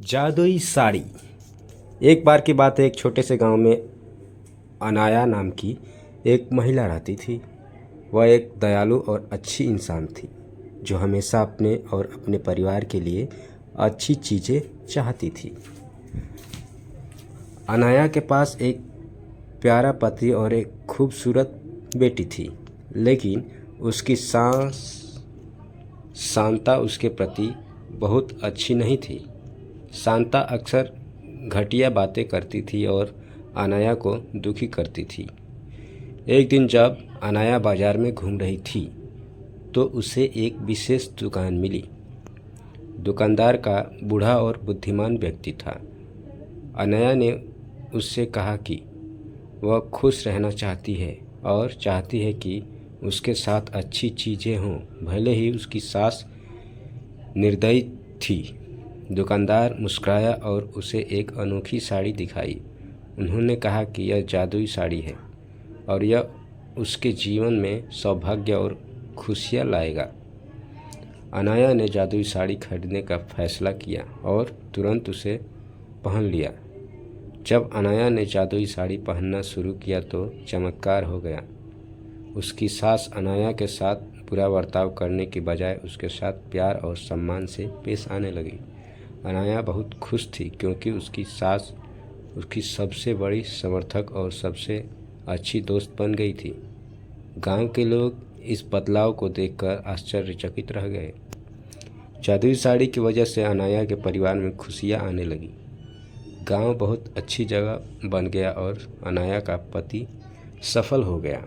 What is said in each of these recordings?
जादुई साड़ी। एक बार की बात है, एक छोटे से गांव में अनाया नाम की एक महिला रहती थी। वह एक दयालु और अच्छी इंसान थी जो हमेशा अपने और अपने परिवार के लिए अच्छी चीज़ें चाहती थी। अनाया के पास एक प्यारा पति और एक खूबसूरत बेटी थी, लेकिन उसकी सास शांता उसके प्रति बहुत अच्छी नहीं थी। शांता अक्सर घटिया बातें करती थी और अनाया को दुखी करती थी। एक दिन जब अनाया बाजार में घूम रही थी तो उसे एक विशेष दुकान मिली। दुकानदार का बूढ़ा और बुद्धिमान व्यक्ति था। अनाया ने उससे कहा कि वह खुश रहना चाहती है और चाहती है कि उसके साथ अच्छी चीज़ें हों, भले ही उसकी सास निर्दयी थी। दुकानदार मुस्कुराया और उसे एक अनोखी साड़ी दिखाई। उन्होंने कहा कि यह जादुई साड़ी है और यह उसके जीवन में सौभाग्य और खुशियाँ लाएगा। अनाया ने जादुई साड़ी खरीदने का फैसला किया और तुरंत उसे पहन लिया। जब अनाया ने जादुई साड़ी पहनना शुरू किया तो चमत्कार हो गया। उसकी सास अनाया के साथ बुरा बर्ताव करने की बजाय उसके साथ प्यार और सम्मान से पेश आने लगी। अनाया बहुत खुश थी क्योंकि उसकी सास उसकी सबसे बड़ी समर्थक और सबसे अच्छी दोस्त बन गई थी। गांव के लोग इस बदलाव को देखकर आश्चर्यचकित रह गए। जादुई साड़ी की वजह से अनाया के परिवार में खुशियां आने लगी। गांव बहुत अच्छी जगह बन गया और अनाया का पति सफल हो गया।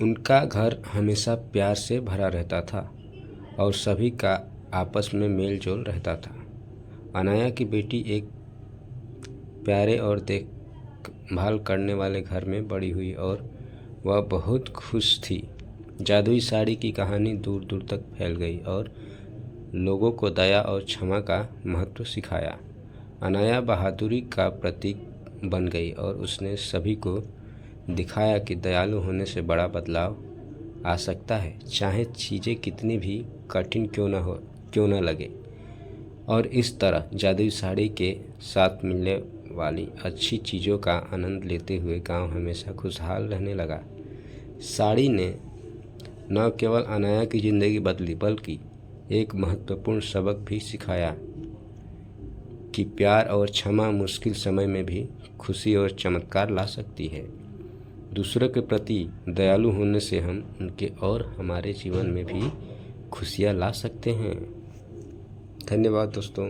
उनका घर हमेशा प्यार से भरा रहता था और सभी का आपस में मेल जोल रहता था। अनाया की बेटी एक प्यारे और देखभाल करने वाले घर में बड़ी हुई और वह बहुत खुश थी। जादुई साड़ी की कहानी दूर दूर तक फैल गई और लोगों को दया और क्षमा का महत्व सिखाया। अनाया बहादुरी का प्रतीक बन गई और उसने सभी को दिखाया कि दयालु होने से बड़ा बदलाव आ सकता है, चाहे चीज़ें कितनी भी कठिन क्यों ना लगे। और इस तरह जादुई साड़ी के साथ मिलने वाली अच्छी चीज़ों का आनंद लेते हुए गांव हमेशा खुशहाल रहने लगा। साड़ी ने न केवल अनाया की ज़िंदगी बदली बल्कि एक महत्वपूर्ण सबक भी सिखाया कि प्यार और क्षमा मुश्किल समय में भी खुशी और चमत्कार ला सकती है। दूसरों के प्रति दयालु होने से हम उनके और हमारे जीवन में भी खुशियाँ ला सकते हैं। धन्यवाद दोस्तों।